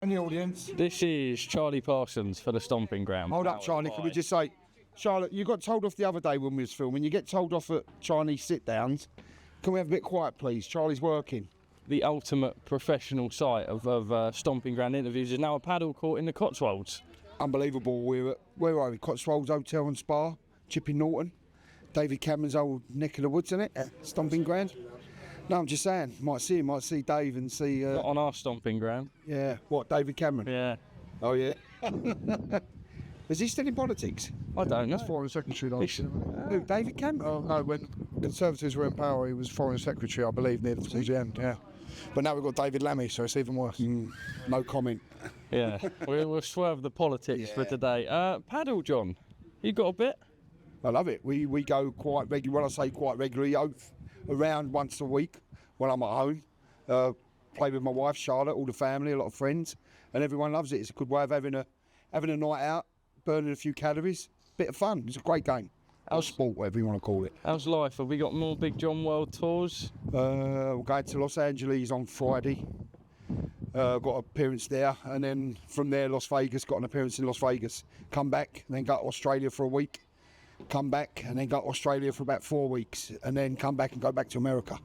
In the audience. This is Charlie Parsons for the Stomping Ground. Hold up, Charlie. Can we just say, Charlotte, you got told off the other day when we was filming. You get told off at Chinese sit-downs. Can we have a bit quiet, please? Charlie's working. The ultimate professional site of Stomping Ground interviews is now a paddle court in the Cotswolds. Unbelievable. We're at, where are we? Cotswolds Hotel and Spa, Chipping Norton. David Cameron's old neck of the woods, isn't it? Stomping Ground. No, I'm just saying. Might see Dave and see... Not on our Stomping Ground. Yeah. What, David Cameron? Yeah. Oh, yeah. Is he still in politics? I don't know. He's Foreign Secretary, though. Who, David Cameron? Oh, no, when Conservatives were in power, he was Foreign Secretary, I believe, near towards the end, yeah. But now we've got David Lammy, so it's even worse. No comment. Yeah. we'll swerve the politics for today. Paddle, John. You got a bit? I love it. We go quite regularly. When I say quite regularly, around once a week when I'm at home. Play with my wife, Charlotte, all the family, a lot of friends, and everyone loves it. It's a good way of having a night out, burning a few calories. Bit of fun. It's a great game. Our sport, whatever you want to call it. How's life? Have we got more Big John World tours? We're going to Los Angeles on Friday. Got an appearance there, and then from there, Las Vegas. Got an appearance in Las Vegas. Come back, and then go to Australia for a week. Come back, and then go to Australia for about 4 weeks, and then come back and go back to America.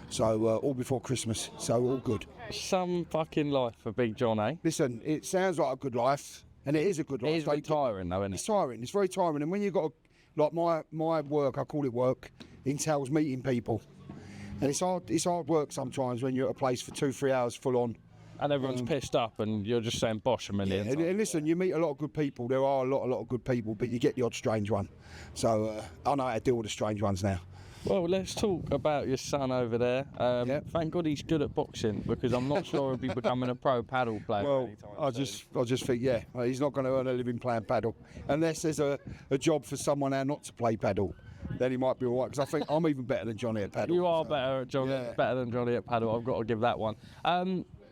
So all before Christmas. So all good. Some fucking life for Big John, eh? Listen, it sounds like a good life, and it is a good life. It is very tiring, though, isn't it? It's tiring. It's very tiring, and when you got like my work, I call it work, entails meeting people, and it's hard work sometimes when you're at a place for 2-3 hours full on. And everyone's pissed up, and you're just saying bosh a million times. And listen, you meet a lot of good people. There are a lot of good people, but you get the odd strange one. So I know how to deal with the strange ones now. Well, let's talk about your son over there. Thank God he's good at boxing, because I'm not sure he'll be becoming a pro paddle player. Well, I just think, he's not going to earn a living playing paddle unless there's a job for someone now not to play paddle. Then he might be all right, because I think I'm even better than Johnny at paddle. You are better than Johnny at paddle. I've got to give that one.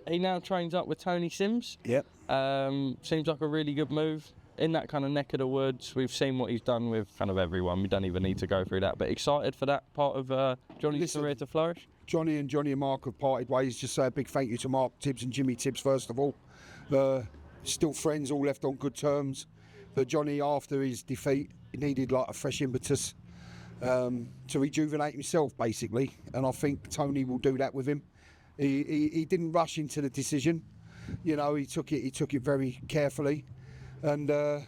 He now trains up with Tony Sims. Yep. Seems like a really good move. In that kind of neck of the woods, we've seen what he's done with kind of everyone. We don't even need to go through that. But excited for that part of Johnny's career to flourish? Johnny and Mark have parted ways. Just say a big thank you to Mark Tibbs and Jimmy Tibbs, first of all. Still friends, all left on good terms. But Johnny, after his defeat, needed like a fresh impetus to rejuvenate himself, basically. And I think Tony will do that with him. He didn't rush into the decision, you know. He took it very carefully, and I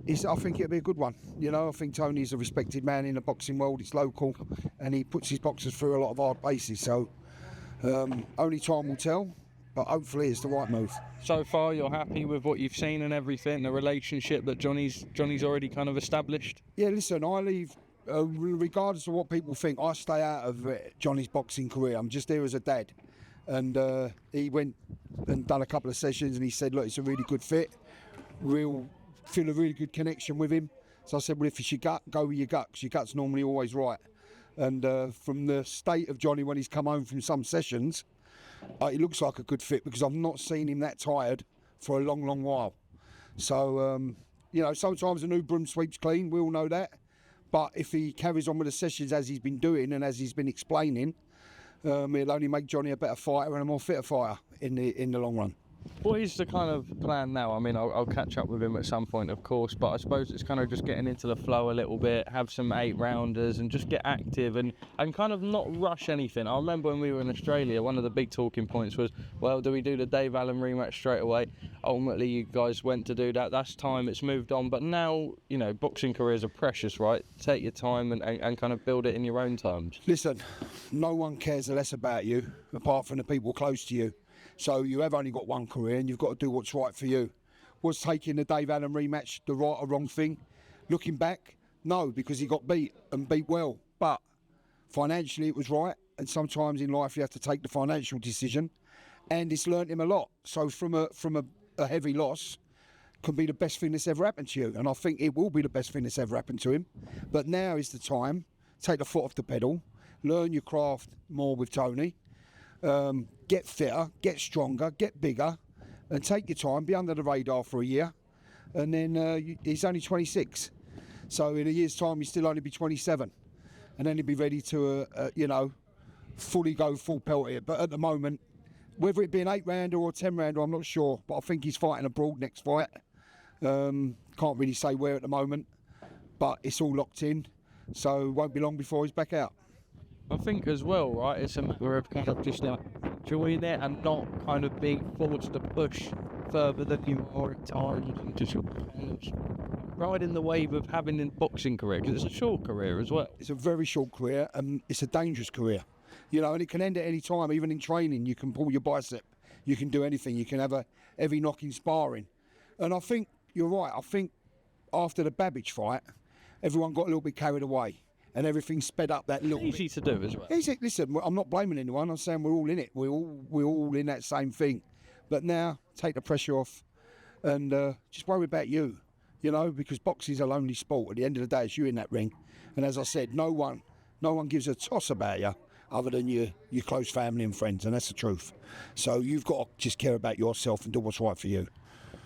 think it'll be a good one. You know, I think Tony's a respected man in the boxing world. It's local, and he puts his boxers through a lot of hard paces. So only time will tell, but hopefully it's the right move. So far, you're happy with what you've seen and everything, the relationship that Johnny's already kind of established? Yeah, listen, I leave. Regardless of what people think, I stay out of Johnny's boxing career. I'm just there as a dad. And he went and done a couple of sessions, and he said, look, it's a really good fit. We'll feel a really good connection with him. So I said, well, if it's your gut, go with your gut, because your gut's normally always right. And from the state of Johnny when he's come home from some sessions, it looks like a good fit, because I've not seen him that tired for a long, long while. So, you know, sometimes a new broom sweeps clean. We all know that. But if he carries on with the sessions as he's been doing and as he's been explaining, it'll only make Johnny a better fighter and a more fitter fighter in the long run. What is the kind of plan now? I mean, I'll catch up with him at some point, of course, but I suppose it's kind of just getting into the flow a little bit, have some 8-rounders and just get active and kind of not rush anything. I remember when we were in Australia, one of the big talking points was, well, do we do the Dave Allen rematch straight away? Ultimately, you guys went to do that. That's time. It's moved on. But now, you know, boxing careers are precious, right? Take your time and kind of build it in your own terms. Listen, no one cares less about you apart from the people close to you. So you have only got one career, and you've got to do what's right for you. Was taking the Dave Allen rematch the right or wrong thing? Looking back, no, because he got beat and beat well. But financially it was right, and sometimes in life you have to take the financial decision, and it's learnt him a lot. So from a heavy loss can be the best thing that's ever happened to you, and I think it will be the best thing that's ever happened to him. But now is the time. Take the foot off the pedal, learn your craft more with Tony. Get fitter, get stronger, get bigger, and take your time, be under the radar for a year, and then he's only 26, so in a year's time he'll still only be 27, and then he'll be ready to you know, fully go full pelt here. But at the moment, whether it be an 8-rounder or a 10-rounder, I'm not sure. But I think he's fighting abroad next fight. Can't really say where at the moment, but it's all locked in. So it won't be long before he's back out. I think as well, right, it's a matter of kind of just like enjoying it and not kind of being forced to push further than you are at times, and just kind of riding the wave of having a boxing career, because it's a short career as well. It's a very short career, and it's a dangerous career. You know, and it can end at any time. Even in training, you can pull your bicep, you can do anything. You can have a heavy knock in sparring. And I think you're right. I think after the Babbage fight, everyone got a little bit carried away. And everything sped up that little Easy bit. to do as well. Easy. Listen, I'm not blaming anyone. I'm saying we're all in it. We're all in that same thing. But now, take the pressure off and just worry about you. You know, because boxing is a lonely sport. At the end of the day, it's you in that ring. And as I said, no one gives a toss about you other than your close family and friends, and that's the truth. So you've got to just care about yourself and do what's right for you.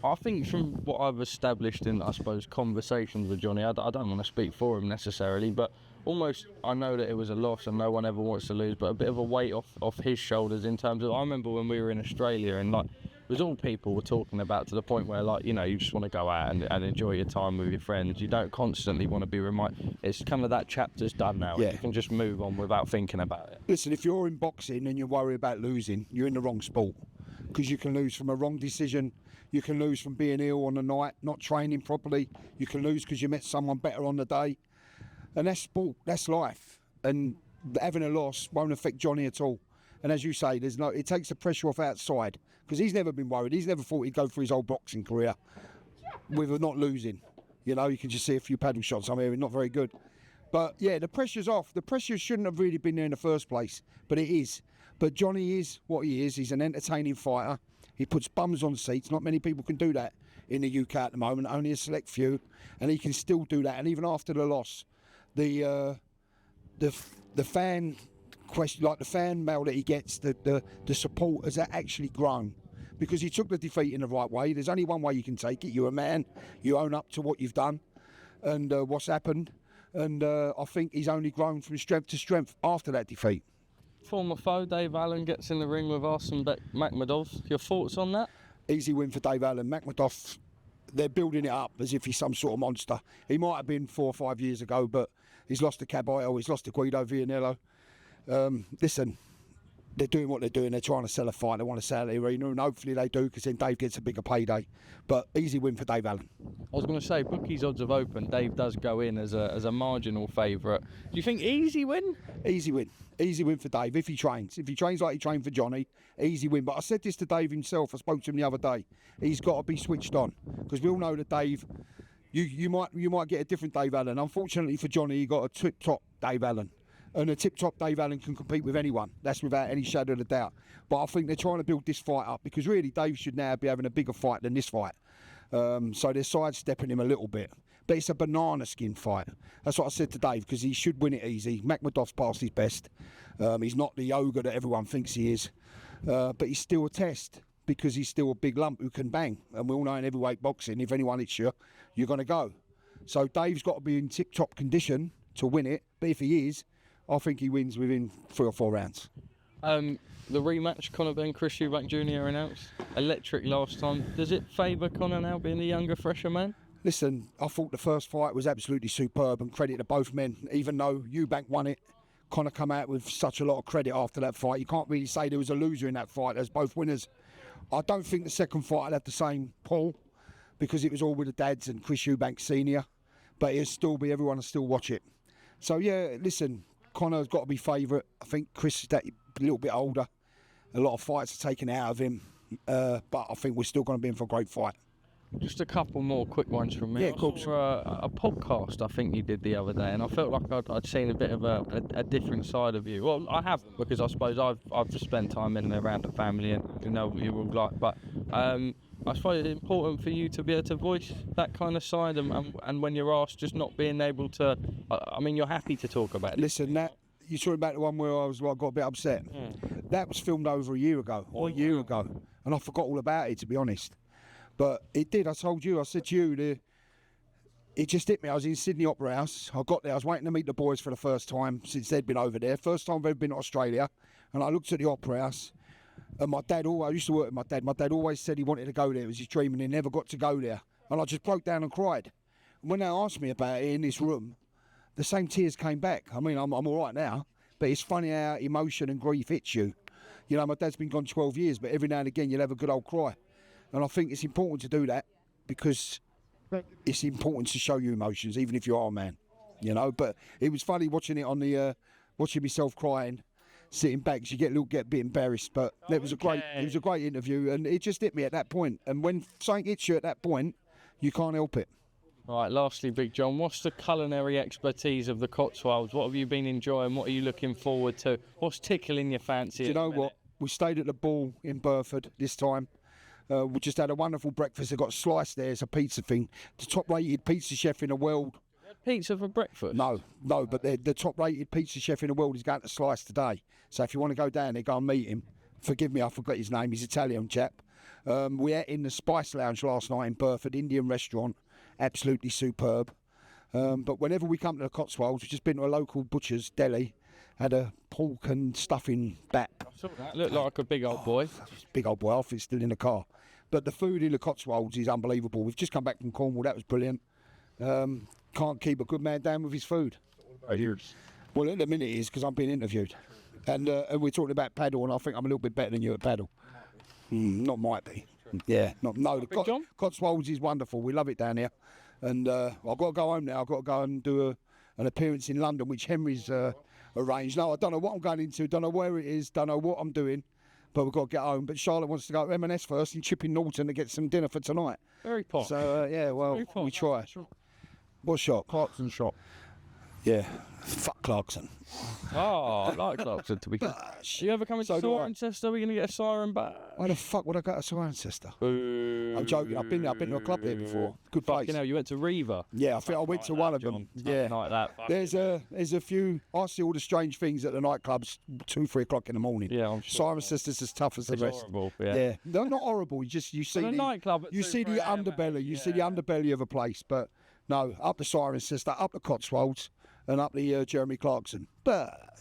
I think from what I've established in, I suppose, conversations with Johnny, I don't want to speak for him necessarily, but almost I know that it was a loss and no one ever wants to lose, but a bit of a weight off his shoulders in terms of, I remember when we were in Australia and like, it was all people were talking about, to the point where, like, you know, you just want to go out and enjoy your time with your friends. You don't constantly want to be reminded. It's kind of that chapter's done now. Yeah. You can just move on without thinking about it. Listen, if you're in boxing and you worry about losing, you're in the wrong sport, because you can lose from a wrong decision. You can lose from being ill on the night, not training properly. You can lose because you met someone better on the day. And that's sport, that's life. And having a loss won't affect Johnny at all. And as you say, it takes the pressure off outside, because he's never been worried. He's never thought he'd go for his whole boxing career with not losing. You know, you can just see a few paddle shots. I'm hearing not very good. But yeah, the pressure's off. The pressure shouldn't have really been there in the first place, but it is. But Johnny is what he is. He's an entertaining fighter. He puts bums on seats. Not many people can do that in the UK at the moment, only a select few. And he can still do that. And even after the loss, the fan question, like the fan mail that he gets, the support has actually grown, because he took the defeat in the right way. There's only one way you can take it. You're a man. You own up to what you've done and what's happened. And I think he's only grown from strength to strength after that defeat. Former foe Dave Allen gets in the ring with Arslan MAKHMUDOV. Your thoughts on that? Easy win for Dave Allen. MAKHMUDOV, they're building it up as if he's some sort of monster. He might have been 4 or 5 years ago, but he's lost to Caballero, he's lost to Guido Vianello. Listen, they're doing what they're doing. They're trying to sell a fight. They want to sell the arena, and hopefully they do, because then Dave gets a bigger payday. But easy win for Dave Allen. I was going to say, bookies odds have opened. Dave does go in as a marginal favourite. Do you think easy win? Easy win. Easy win for Dave if he trains. If he trains like he trained for Johnny, easy win. But I said this to Dave himself. I spoke to him the other day. He's got to be switched on, because we all know that Dave, you might get a different Dave Allen. Unfortunately for Johnny, he got a tip-top Dave Allen. And a tip-top Dave Allen can compete with anyone. That's without any shadow of a doubt. But I think they're trying to build this fight up, because really Dave should now be having a bigger fight than this fight. So they're sidestepping him a little bit. But it's a banana skin fight. That's what I said to Dave, because he should win it easy. MAKHMUDOV's past his best. He's not the ogre that everyone thinks he is. But he's still a test, because he's still a big lump who can bang. And we all know in heavyweight boxing, if anyone hits you, you're going to go. So Dave's got to be in tip-top condition to win it. But if he is, I think he wins within 3 or 4 rounds. The rematch, Conor Ben, Chris Eubank Jr. announced. Electric last time. Does it favour Conor now being the younger, fresher man? Listen, I thought the first fight was absolutely superb, and credit to both men. Even though Eubank won it, Conor come out with such a lot of credit after that fight. You can't really say there was a loser in that fight. There's both winners. I don't think the second fight will have the same pull, because it was all with the dads and Chris Eubank Senior. But everyone will still watch it. So yeah, listen, Conor's got to be favourite. I think Chris is that a little bit older. A lot of fights are taken out of him. But I think we're still going to be in for a great fight. Just a couple more quick ones from me. Yeah, of course. I saw a podcast I think you did the other day, and I felt like I'd seen a bit of a different side of you. Well, I haven't, because I suppose I've just spent time in and around the family and you know what you're all like. But I suppose it's important for you to be able to voice that kind of side, and when you're asked, just not being able to. I mean, you're happy to talk about it. Listen, you're talking about the one where I got a bit upset. Yeah. That was filmed over a year ago, and I forgot all about it, to be honest. But it did. I told you. I said to you, it just hit me. I was in Sydney Opera House. I got there. I was waiting to meet the boys for the first time since they'd been over there. First time I've ever been to Australia. And I looked at the Opera House. And my dad I used to work with my dad. My dad always said he wanted to go there. It was his dream, and he never got to go there. And I just broke down and cried. And when they asked me about it in this room, the same tears came back. I mean, I'm all right now, but it's funny how emotion and grief hits you. You know, my dad's been gone 12 years, but every now and again you'll have a good old cry. And I think it's important to do that because it's important to show your emotions, even if you are a man. You know, but it was funny watching it on the, watching myself crying, sitting back. 'Cause you get a bit embarrassed, but it was a great interview, and it just hit me at that point. And when something hits you at that point, you can't help it. Right, lastly, Big John, what's the culinary expertise of the Cotswolds? What have you been enjoying? What are you looking forward to? What's tickling your fancy? Do you know what? We stayed at the Ball in Burford this time. We just had a wonderful breakfast. They got a slice there. It's a pizza thing. The top-rated pizza chef in the world. Pizza for breakfast? No, but the top-rated pizza chef in the world is going to Slice today. So if you want to go down there, go and meet him. Forgive me, I forgot his name. He's an Italian chap. We ate in the Spice Lounge last night in Burford, Indian restaurant. Absolutely superb. But whenever we come to the Cotswolds, we've just been to a local butcher's deli, had a pork and stuffing bap. I saw that. Looked like a big old boy. Big old boy. It's still in the car. But the food in the Cotswolds is unbelievable. We've just come back from Cornwall. That was brilliant. Can't keep a good man down with his food. Well, at the minute it is because I'm being interviewed. And we're talking about paddle, and I think I'm a little bit better than you at paddle. Not might be. Yeah. The Cotswolds is wonderful. We love it down here. And I've got to go home now. I've got to go and do an appearance in London, which Henry's arranged. No, I don't know what I'm going into. Don't know where it is. Don't know what I'm doing. But we've got to get home. But Charlotte wants to go to M&S first in Chipping Norton to get some dinner for tonight. Very posh. So, yeah, well, we try. What shop? Clarkson shop. Yeah. Fuck Clarkson. Oh, I like Clarkson, to be fair. You ever come into Cirencester? We're going to get a siren back. Why the fuck would I go to Cirencester? I'm joking. I've been to a club there before. Good place. You know, you went to Reva. Yeah, I think I went to one of them. Yeah. Like that. There's a few. I see all the strange things at the nightclubs 2-3 o'clock in the morning. Yeah, I'm sure. Cirencester's as tough as the rest. Horrible. Yeah. No, not horrible. You see the nightclub. You see the underbelly. You see the underbelly of a place. But no, up the Cirencester, up the Cotswolds, and up the Jeremy Clarkson. But